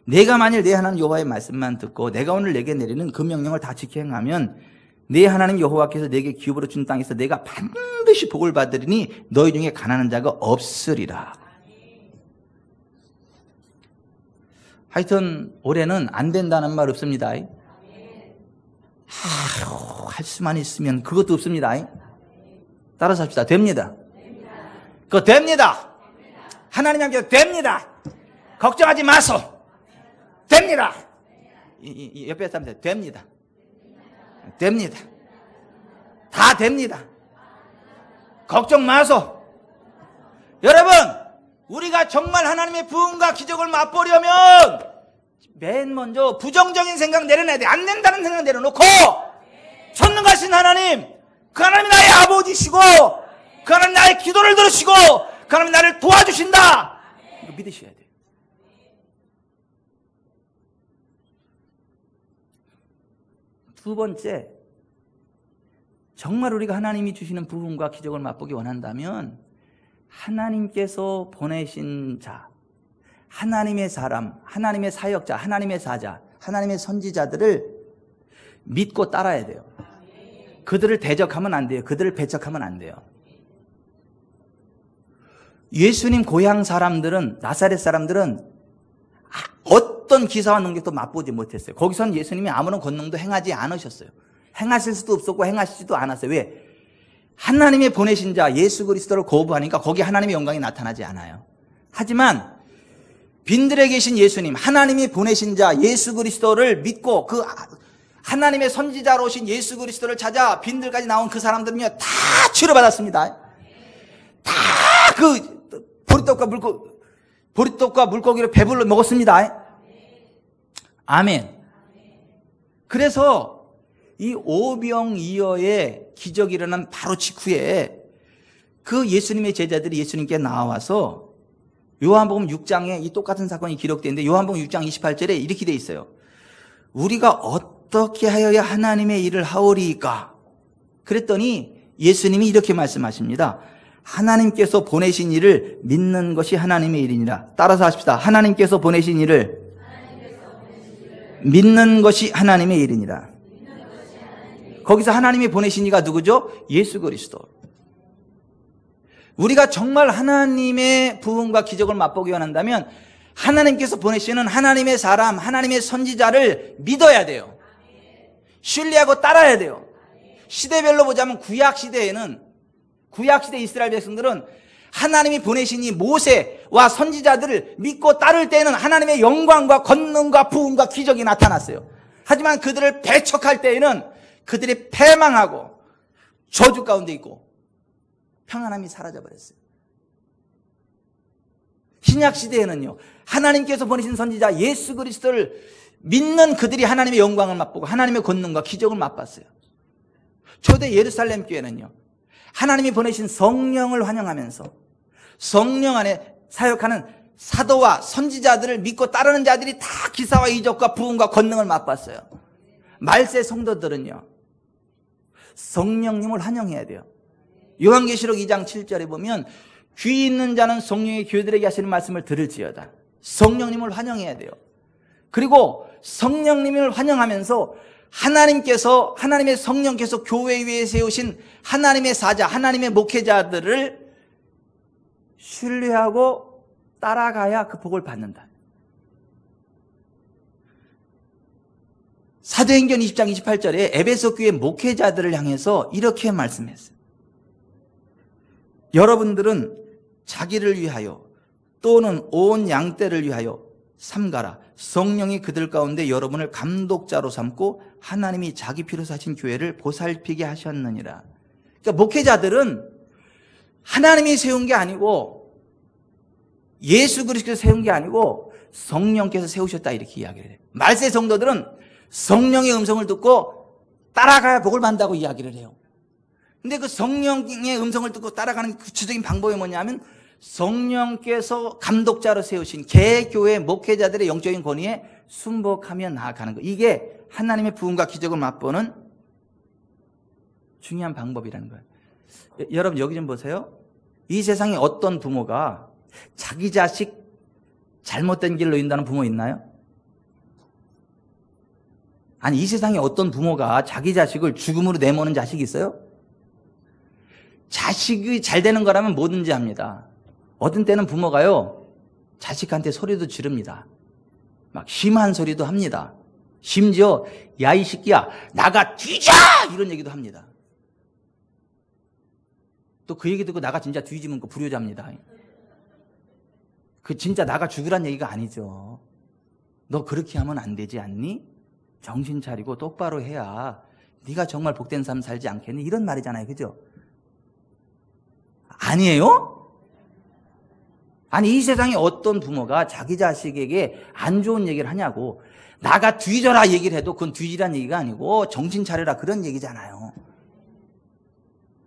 내가 만일 내 하나님 여호와의 말씀만 듣고 내가 오늘 내게 내리는 그 명령을 다 지켜 행하면 내 하나님 여호와께서 내게 기업으로 준 땅에서 내가 반드시 복을 받으리니 너희 중에 가난한 자가 없으리라. 하여튼 올해는 안 된다는 말 없습니다. 할 수만 있으면 그것도 없습니다. 따라서 합시다. 됩니다. 그거 됩니다. 하나님 함께 됩니다. 걱정하지 마소. 됩니다. 옆에 사람들 됩니다. 됩니다. 다 됩니다. 걱정 마소. 여러분, 우리가 정말 하나님의 부흥과 기적을 맛보려면 맨 먼저 부정적인 생각 내려놔야 돼. 안 된다는 생각 내려놓고 전능하신 하나님, 그 하나님이 나의 아버지시고 그 하나님 나의 기도를 들으시고 그 하나님 나를 도와주신다. 이거 믿으셔야 돼요. 두 번째, 정말 우리가 하나님이 주시는 부흥과 기적을 맛보기 원한다면 하나님께서 보내신 자, 하나님의 사람, 하나님의 사역자, 하나님의 사자, 하나님의 선지자들을 믿고 따라야 돼요. 그들을 대적하면 안 돼요. 그들을 배척하면 안 돼요. 예수님 고향 사람들은, 나사렛 사람들은 어떤 기사와 능력도 맛보지 못했어요. 거기선 예수님이 아무런 권능도 행하지 않으셨어요. 행하실 수도 없었고 행하시지도 않았어요. 왜? 하나님의 보내신 자 예수 그리스도를 거부하니까 거기에 하나님의 영광이 나타나지 않아요. 하지만 빈들에 계신 예수님, 하나님이 보내신 자 예수 그리스도를 믿고 그 하나님의 선지자로 오신 예수 그리스도를 찾아 빈들까지 나온 그 사람들은요, 다 치료받았습니다. 다 그 보리떡과 물고기를 배불러 먹었습니다. 아멘. 그래서 이 오병이어의 기적이 일어난 바로 직후에 그 예수님의 제자들이 예수님께 나와서 요한복음 6장에 이 똑같은 사건이 기록되어 있는데 요한복음 6장 28절에 이렇게 돼 있어요. 우리가 어떻게 하여야 하나님의 일을 하오리까? 그랬더니 예수님이 이렇게 말씀하십니다. 하나님께서 보내신 일을 믿는 것이 하나님의 일이니라. 따라서 하십시다. 하나님께서 보내신 일을 믿는 것이 하나님의 일이니라. 거기서 하나님이 보내신 이가 누구죠? 예수 그리스도. 우리가 정말 하나님의 부흥과 기적을 맛보기 원한다면 하나님께서 보내시는 하나님의 사람, 하나님의 선지자를 믿어야 돼요. 신뢰하고 따라야 돼요. 시대별로 보자면 구약시대 이스라엘 백성들은 하나님이 보내신 이 모세와 선지자들을 믿고 따를 때에는 하나님의 영광과 권능과 부흥과 기적이 나타났어요. 하지만 그들을 배척할 때에는 그들이 패망하고 저주 가운데 있고 평안함이 사라져버렸어요. 신약시대에는요, 하나님께서 보내신 선지자 예수 그리스도를 믿는 그들이 하나님의 영광을 맛보고 하나님의 권능과 기적을 맛봤어요. 초대 예루살렘 교회는요, 하나님이 보내신 성령을 환영하면서 성령 안에 사역하는 사도와 선지자들을 믿고 따르는 자들이 다 기사와 이적과 부흥과 권능을 맛봤어요. 말세 성도들은요, 성령님을 환영해야 돼요. 요한계시록 2장 7절에 보면 귀 있는 자는 성령의 교회들에게 하시는 말씀을 들을지어다. 성령님을 환영해야 돼요. 그리고 성령님을 환영하면서 하나님의 성령께서 교회 위에 세우신 하나님의 사자, 하나님의 목회자들을 신뢰하고 따라가야 그 복을 받는다. 사도행전 20장 28절에 에베소 교회 목회자들을 향해서 이렇게 말씀했어요. 여러분들은 자기를 위하여 또는 온 양떼를 위하여 삼가라. 성령이 그들 가운데 여러분을 감독자로 삼고 하나님이 자기 피로 사신 교회를 보살피게 하셨느니라. 그러니까 목회자들은 하나님이 세운 게 아니고 예수 그리스도께서 세운 게 아니고 성령께서 세우셨다, 이렇게 이야기를 해요. 말세 성도들은 성령의 음성을 듣고 따라가야 복을 받는다고 이야기를 해요. 근데 그 성령의 음성을 듣고 따라가는 구체적인 방법이 뭐냐면 성령께서 감독자로 세우신 개교회 목회자들의 영적인 권위에 순복하며 나아가는 거. 이게 하나님의 부흥과 기적을 맛보는 중요한 방법이라는 거예요. 여러분 여기 좀 보세요. 이 세상에 어떤 부모가 자기 자식 잘못된 길로 인도하는 부모 있나요? 아니, 이 세상에 어떤 부모가 자기 자식을 죽음으로 내모는 자식이 있어요? 자식이 잘 되는 거라면 뭐든지 합니다. 어떤 때는 부모가요, 자식한테 소리도 지릅니다. 막 심한 소리도 합니다. 심지어 야 이 새끼야 나가 뒤져 이런 얘기도 합니다. 또 그 얘기 듣고 나가 진짜 뒤지면 그 불효자입니다. 그 진짜 나가 죽으란 얘기가 아니죠. 너 그렇게 하면 안 되지 않니? 정신 차리고 똑바로 해야 네가 정말 복된 삶 살지 않겠니? 이런 말이잖아요. 그죠? 아니에요? 아니, 이 세상에 어떤 부모가 자기 자식에게 안 좋은 얘기를 하냐고. 나가 뒤져라 얘기를 해도 그건 뒤지란 얘기가 아니고 정신 차려라 그런 얘기잖아요.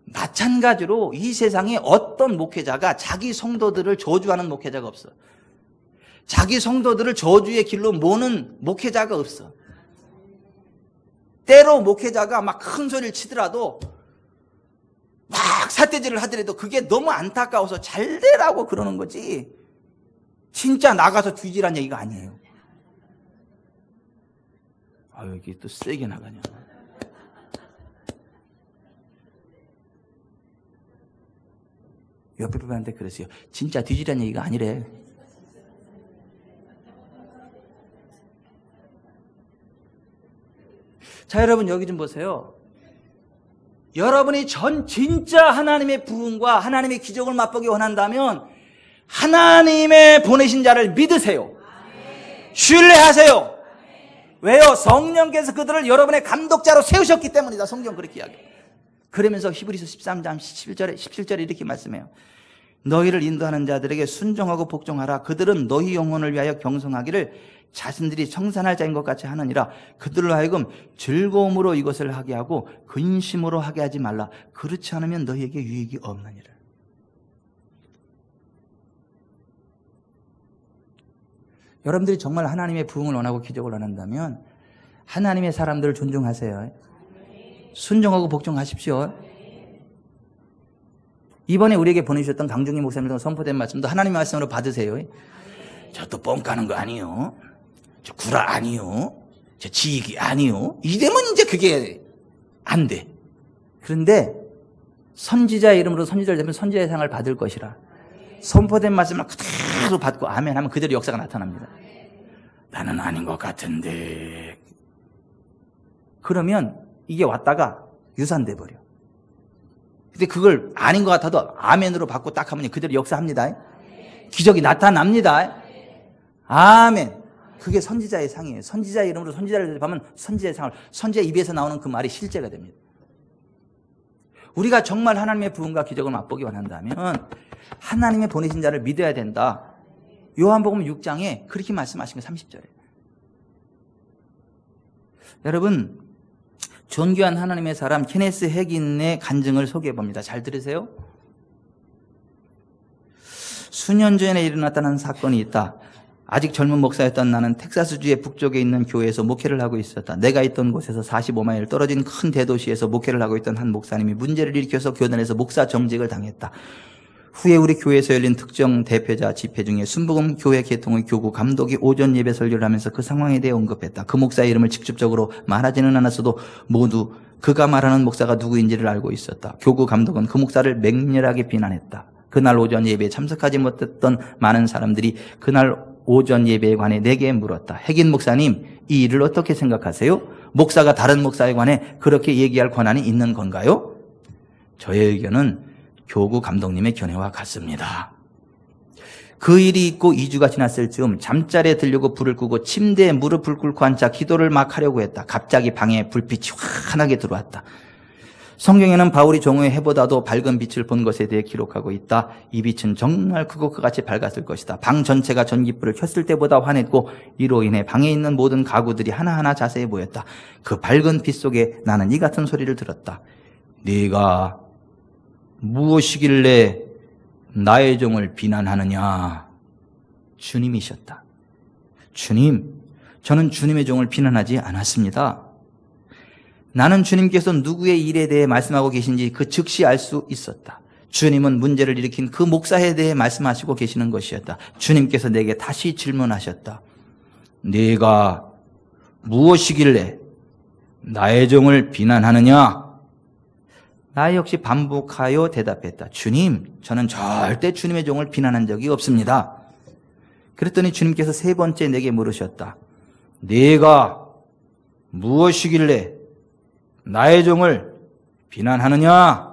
마찬가지로 이 세상에 어떤 목회자가 자기 성도들을 저주하는 목회자가 없어. 자기 성도들을 저주의 길로 모는 목회자가 없어. 때로 목회자가 막 큰 소리를 치더라도 막 삿대질을 하더라도 그게 너무 안타까워서 잘 되라고 그러는 거지 진짜 나가서 뒤지란 얘기가 아니에요. 아유, 이게 또 세게 나가냐. 옆에 분한테 그랬어요. 진짜 뒤지란 얘기가 아니래. 자, 여러분 여기 좀 보세요. 여러분이 진짜 하나님의 부흥과 하나님의 기적을 맛보기 원한다면 하나님의 보내신 자를 믿으세요. 신뢰하세요. 왜요? 성령께서 그들을 여러분의 감독자로 세우셨기 때문이다. 성경 그렇게 이야기해요. 그러면서 히브리서 13장 17절에 이렇게 말씀해요. 너희를 인도하는 자들에게 순종하고 복종하라. 그들은 너희 영혼을 위하여 경성하기를 자신들이 청산할 자인 것 같이 하느니라. 그들로 하여금 즐거움으로 이것을 하게 하고 근심으로 하게 하지 말라. 그렇지 않으면 너희에게 유익이 없느니라. 여러분들이 정말 하나님의 부흥을 원하고 기적을 원한다면 하나님의 사람들을 존중하세요. 순종하고 복종하십시오. 이번에 우리에게 보내주셨던 강중기 목사님들 선포된 말씀도 하나님의 말씀으로 받으세요. 저 또 뻥 까는 거 아니요. 저 구라 아니요. 저 지익이 아니요. 이러면 이제 그게 안 돼. 그런데 선지자의 이름으로 선지자를 되면 선지자의 상을 받을 것이라. 선포된 말씀을 그대로 받고 아멘 하면 그대로 역사가 나타납니다. 나는 아닌 것 같은데. 그러면 이게 왔다가 유산돼 버려. 근데 그걸 아닌 것 같아도 아멘으로 받고 딱 하면 그대로 역사합니다. 기적이 나타납니다. 아멘. 그게 선지자의 상이에요. 선지자의 이름으로 선지자를 대접하면 선지자의 상을, 선지자 입에서 나오는 그 말이 실제가 됩니다. 우리가 정말 하나님의 부흥과 기적을 맛보기 원한다면 하나님의 보내신 자를 믿어야 된다. 요한복음 6장에 그렇게 말씀하신 거 30절에. 여러분, 존귀한 하나님의 사람 케네스 해긴의 간증을 소개해 봅니다. 잘 들으세요. 수년 전에 일어났다는 사건이 있다. 아직 젊은 목사였던 나는 텍사스주의 북쪽에 있는 교회에서 목회를 하고 있었다. 내가 있던 곳에서 45마일 떨어진 큰 대도시에서 목회를 하고 있던 한 목사님이 문제를 일으켜서 교단에서 목사 정직을 당했다. 후에 우리 교회에서 열린 특정 대표자 집회 중에 순복음 교회 개통의 교구 감독이 오전 예배 설교를 하면서 그 상황에 대해 언급했다. 그 목사의 이름을 직접적으로 말하지는 않았어도 모두 그가 말하는 목사가 누구인지를 알고 있었다. 교구 감독은 그 목사를 맹렬하게 비난했다. 그날 오전 예배에 참석하지 못했던 많은 사람들이 그날 오전 예배에 관해 내게 물었다. 해긴 목사님, 이 일을 어떻게 생각하세요? 목사가 다른 목사에 관해 그렇게 얘기할 권한이 있는 건가요? 저의 의견은 교구 감독님의 견해와 같습니다. 그 일이 있고 2주가 지났을 즈음 잠자리에 들려고 불을 끄고 침대에 무릎을 꿇고 앉아 기도를 막 하려고 했다. 갑자기 방에 불빛이 환하게 들어왔다. 성경에는 바울이 종의 해보다도 밝은 빛을 본 것에 대해 기록하고 있다. 이 빛은 정말 크고 그같이 밝았을 것이다. 방 전체가 전기불을 켰을 때보다 환했고 이로 인해 방에 있는 모든 가구들이 하나하나 자세히 보였다. 그 밝은 빛 속에 나는 이 같은 소리를 들었다. 네가 무엇이길래 나의 종을 비난하느냐? 주님이셨다. 주님, 저는 주님의 종을 비난하지 않았습니다. 나는 주님께서 누구의 일에 대해 말씀하고 계신지 그 즉시 알 수 있었다. 주님은 문제를 일으킨 그 목사에 대해 말씀하시고 계시는 것이었다. 주님께서 내게 다시 질문하셨다. 네가 무엇이길래 나의 종을 비난하느냐? 나 역시 반복하여 대답했다. 주님, 저는 절대 주님의 종을 비난한 적이 없습니다. 그랬더니 주님께서 세 번째 내게 물으셨다. 네가 무엇이길래 나의 종을 비난하느냐?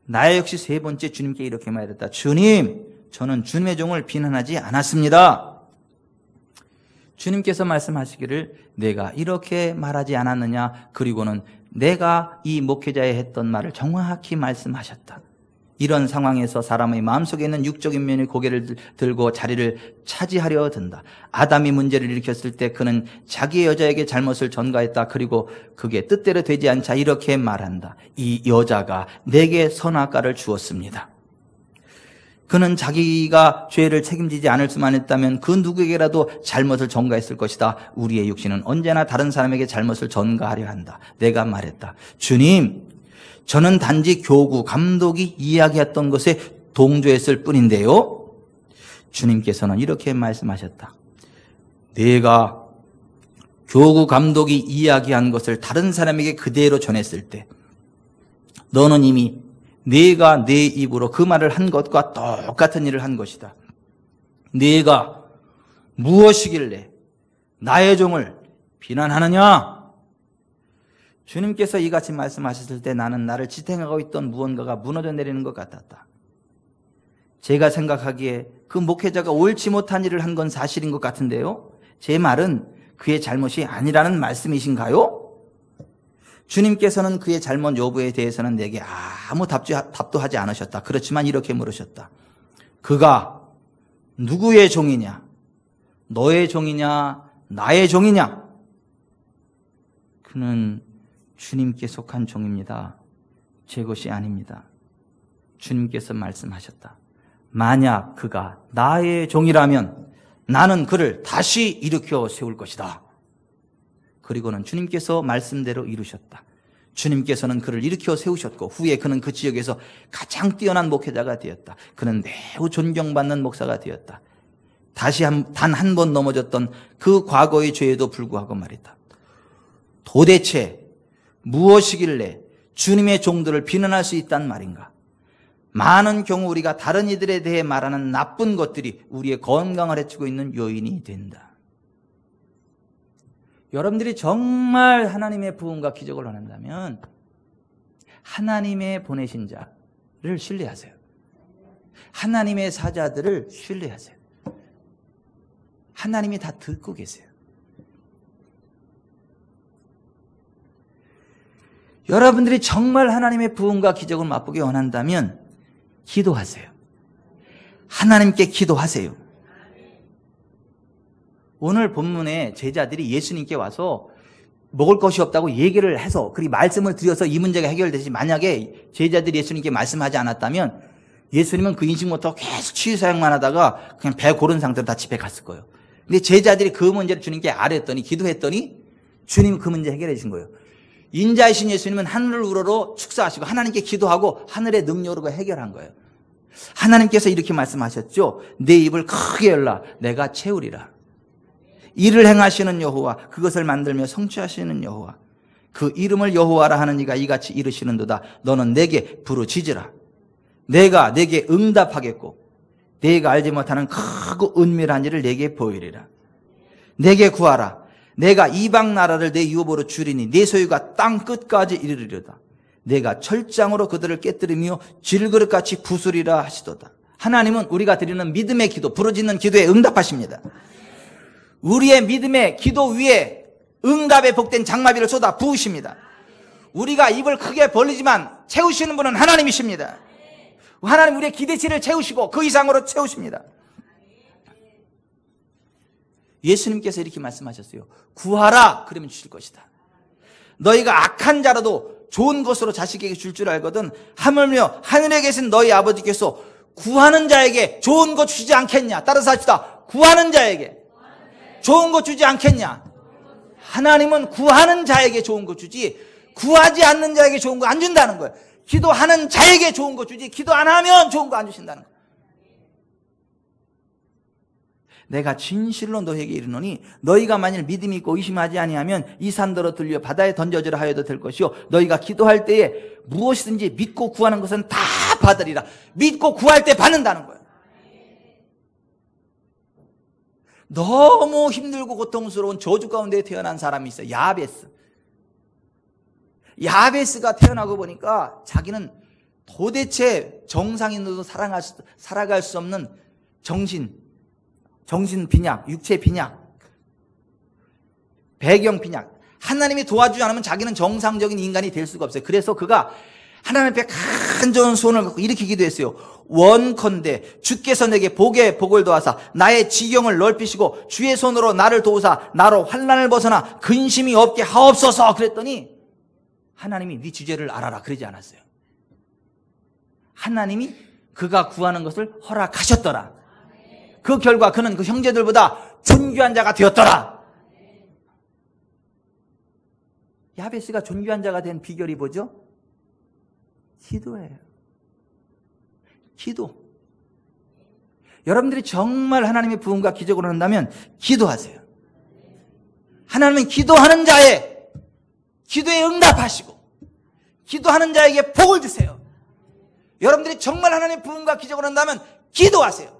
나 역시 세 번째 주님께 이렇게 말했다. 주님, 저는 주님의 종을 비난하지 않았습니다. 주님께서 말씀하시기를 내가 이렇게 말하지 않았느냐? 그리고는 내가 이 목회자에 했던 말을 정확히 말씀하셨다. 이런 상황에서 사람의 마음속에 있는 육적인 면이 고개를 들고 자리를 차지하려 든다. 아담이 문제를 일으켰을 때 그는 자기의 여자에게 잘못을 전가했다. 그리고 그게 뜻대로 되지 않자 이렇게 말한다. 이 여자가 내게 선악과를 주었습니다. 그는 자기가 죄를 책임지지 않을 수만 했다면 그 누구에게라도 잘못을 전가했을 것이다. 우리의 육신은 언제나 다른 사람에게 잘못을 전가하려 한다. 내가 말했다. 주님, 저는 단지 교구, 감독이 이야기했던 것에 동조했을 뿐인데요. 주님께서는 이렇게 말씀하셨다. 내가 교구, 감독이 이야기한 것을 다른 사람에게 그대로 전했을 때 너는 이미 네가 내 입으로 그 말을 한 것과 똑같은 일을 한 것이다. 네가 무엇이길래 나의 종을 비난하느냐? 주님께서 이같이 말씀하셨을 때 나는 나를 지탱하고 있던 무언가가 무너져 내리는 것 같았다. 제가 생각하기에 그 목회자가 옳지 못한 일을 한 건 사실인 것 같은데요. 제 말은 그의 잘못이 아니라는 말씀이신가요? 주님께서는 그의 잘못 여부에 대해서는 내게 아무 답도 하지 않으셨다. 그렇지만 이렇게 물으셨다. 그가 누구의 종이냐? 너의 종이냐? 나의 종이냐? 그는 주님께 속한 종입니다. 제 것이 아닙니다. 주님께서 말씀하셨다. 만약 그가 나의 종이라면 나는 그를 다시 일으켜 세울 것이다. 그리고는 주님께서 말씀대로 이루셨다. 주님께서는 그를 일으켜 세우셨고 후에 그는 그 지역에서 가장 뛰어난 목회자가 되었다. 그는 매우 존경받는 목사가 되었다. 다시 단 한 번 넘어졌던 그 과거의 죄에도 불구하고 말이다. 도대체 무엇이길래 주님의 종들을 비난할 수 있단 말인가? 많은 경우 우리가 다른 이들에 대해 말하는 나쁜 것들이 우리의 건강을 해치고 있는 요인이 된다. 여러분들이 정말 하나님의 부흥과 기적을 원한다면 하나님의 보내신 자를 신뢰하세요. 하나님의 사자들을 신뢰하세요. 하나님이 다 듣고 계세요. 여러분들이 정말 하나님의 부흥과 기적을 맛보기 원한다면 기도하세요. 하나님께 기도하세요. 오늘 본문에 제자들이 예수님께 와서 먹을 것이 없다고 얘기를 해서 그리고 말씀을 드려서 이 문제가 해결되지, 만약에 제자들이 예수님께 말씀하지 않았다면 예수님은 그 인식 못하고 계속 치유사역만 하다가 그냥 배 고른 상태로 다 집에 갔을 거예요. 근데 제자들이 그 문제를 주님께 아뢰었더니, 기도했더니 주님은 그 문제 해결해 주신 거예요. 인자이신 예수님은 하늘을 우러러 축사하시고 하나님께 기도하고 하늘의 능력으로 해결한 거예요. 하나님께서 이렇게 말씀하셨죠. 내 입을 크게 열라 내가 채우리라. 이를 행하시는 여호와, 그것을 만들며 성취하시는 여호와, 그 이름을 여호와라 하는 이가 이같이 이르시는도다. 너는 내게 부르짖으라. 내가 내게 응답하겠고 내가 알지 못하는 크고 은밀한 일을 내게 보이리라. 내게 구하라. 내가 이방 나라를 내 유업으로 주리니 내 소유가 땅 끝까지 이르리로다. 내가 철장으로 그들을 깨뜨리며 질그릇같이 부수리라 하시도다. 하나님은 우리가 드리는 믿음의 기도, 부르짖는 기도에 응답하십니다. 우리의 믿음의 기도 위에 응답의 복된 장마비를 쏟아 부으십니다. 우리가 입을 크게 벌리지만 채우시는 분은 하나님이십니다. 하나님 우리의 기대치를 채우시고 그 이상으로 채우십니다. 예수님께서 이렇게 말씀하셨어요. 구하라 그러면 주실 것이다. 너희가 악한 자라도 좋은 것으로 자식에게 줄 줄 알거든 하물며 하늘에 계신 너희 아버지께서 구하는 자에게 좋은 것 주지 않겠냐. 따라서 합시다. 구하는 자에게 좋은 것 주지 않겠냐. 하나님은 구하는 자에게 좋은 것 주지 구하지 않는 자에게 좋은 거 안 준다는 거예요. 기도하는 자에게 좋은 거 주지 기도 안 하면 좋은 거 안 주신다는 거. 내가 진실로 너희에게 이르노니 너희가 만일 믿음이 있고 의심하지 아니하면 이 산더러 들려 바다에 던져지라 하여도 될 것이요 너희가 기도할 때에 무엇이든지 믿고 구하는 것은 다 받으리라. 믿고 구할 때 받는다는 거예요. 너무 힘들고 고통스러운 저주 가운데 태어난 사람이 있어요. 야베스. 야베스가 태어나고 보니까 자기는 도대체 정상인으로도 살아갈 수 없는 정신 빈약, 육체 빈약, 배경 빈약. 하나님이 도와주지 않으면 자기는 정상적인 인간이 될 수가 없어요. 그래서 그가 하나님 앞에 간절한 소원을 갖고 이렇게 기도했어요. 원컨대 주께서 내게 복을 도와사 나의 지경을 넓히시고 주의 손으로 나를 도우사 나로 환난을 벗어나 근심이 없게 하옵소서. 그랬더니 하나님이 네 주제를 알아라 그러지 않았어요. 하나님이 그가 구하는 것을 허락하셨더라. 그 결과 그는 그 형제들보다 존귀한 자가 되었더라. 야베스가 존귀한 자가 된 비결이 뭐죠? 기도예요. 기도. 여러분들이 정말 하나님의 부흥과 기적을 한다면 기도하세요. 하나님은 기도하는 자의 기도에 응답하시고 기도하는 자에게 복을 주세요. 여러분들이 정말 하나님의 부흥과 기적을 한다면 기도하세요.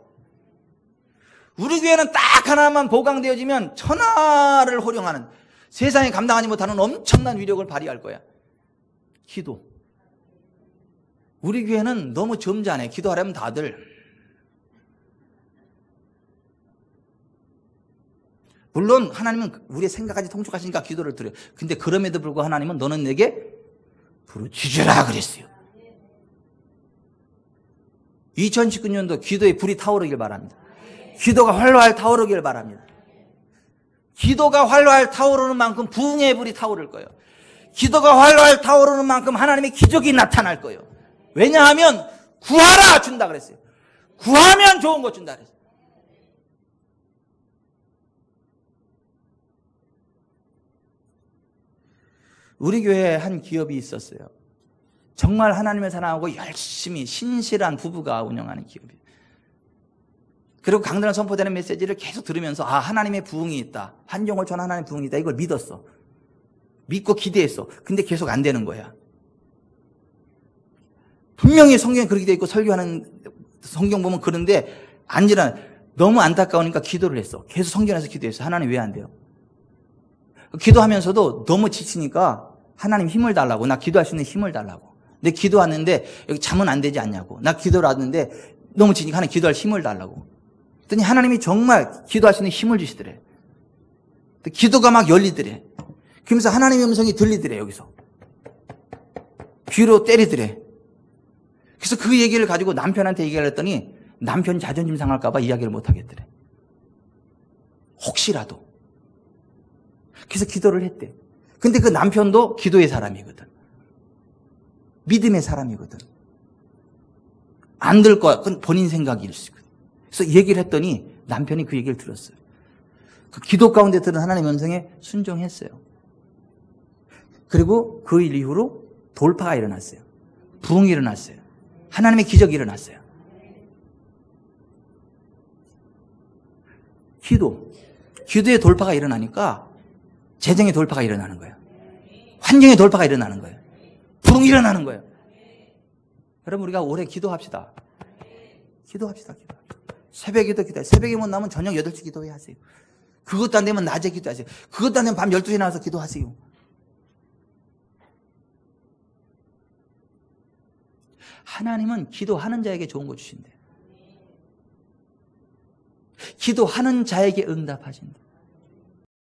우리 교회는 딱 하나만 보강되어지면 천하를 호령하는 세상에 감당하지 못하는 엄청난 위력을 발휘할 거야. 기도. 우리 교회는 너무 점잖해. 기도하려면 다들. 물론 하나님은 우리의 생각까지 통촉하시니까 기도를 드려요. 근데 그럼에도 불구하고 하나님은 너는 내게 부르짖으라 그랬어요. 2019년도 기도에 불이 타오르길 바랍니다. 기도가 활활 타오르길 바랍니다. 기도가 활활 타오르는 만큼 부흥의 불이 타오를 거예요. 기도가 활활 타오르는 만큼 하나님의 기적이 나타날 거예요. 왜냐하면 구하라 준다 그랬어요. 구하면 좋은 거 준다 그랬어요. 우리 교회에 한 기업이 있었어요. 정말 하나님을 사랑하고 열심히 신실한 부부가 운영하는 기업이에요. 그리고 강단을 선포되는 메시지를 계속 들으면서 하나님의 부흥이 있다. 한정을 전 하나님의 부흥이 있다. 이걸 믿었어. 믿고 기대했어. 근데 계속 안 되는 거야. 분명히 성경에 그렇게 돼 있고 설교하는 성경 보면 그런데 안 일어나. 너무 안타까우니까 기도를 했어. 계속 성경에서 기도했어. 하나님 왜 안 돼요? 기도하면서도 너무 지치니까 하나님 힘을 달라고. 나 기도할 수 있는 힘을 달라고. 내 기도하는데 여기 잠은 안 되지 않냐고. 나 기도를 하는데 너무 지치니까 하나님 기도할 힘을 달라고. 그랬더니 하나님이 정말 기도할 수 있는 힘을 주시더래. 기도가 막 열리더래. 그러면서 하나님의 음성이 들리더래. 여기서 귀로 때리더래. 그래서 그 얘기를 가지고 남편한테 얘기를 했더니 남편이 자존심 상할까 봐 이야기를 못 하겠더래. 혹시라도. 그래서 기도를 했대. 근데 그 남편도 기도의 사람이거든. 믿음의 사람이거든. 안 될 거야. 그건 본인 생각일 수 있거든. 그래서 얘기를 했더니 남편이 그 얘기를 들었어요. 그 기도 가운데 들은 하나님의 음성에 순종했어요. 그리고 그 일 이후로 돌파가 일어났어요. 부흥이 일어났어요. 하나님의 기적이 일어났어요. 기도의 돌파가 일어나니까 재정의 돌파가 일어나는 거예요. 환경의 돌파가 일어나는 거예요. 부흥이 일어나는 거예요. 여러분 우리가 올해 기도합시다. 기도합시다. 새벽에도 기도해요. 새벽에 못 나오면 저녁 8시 기도해야 하세요. 그것도 안 되면 낮에 기도하세요. 그것도 안 되면 밤 12시에 나와서 기도하세요. 하나님은 기도하는 자에게 좋은 거 주신대요. 기도하는 자에게 응답하신대요.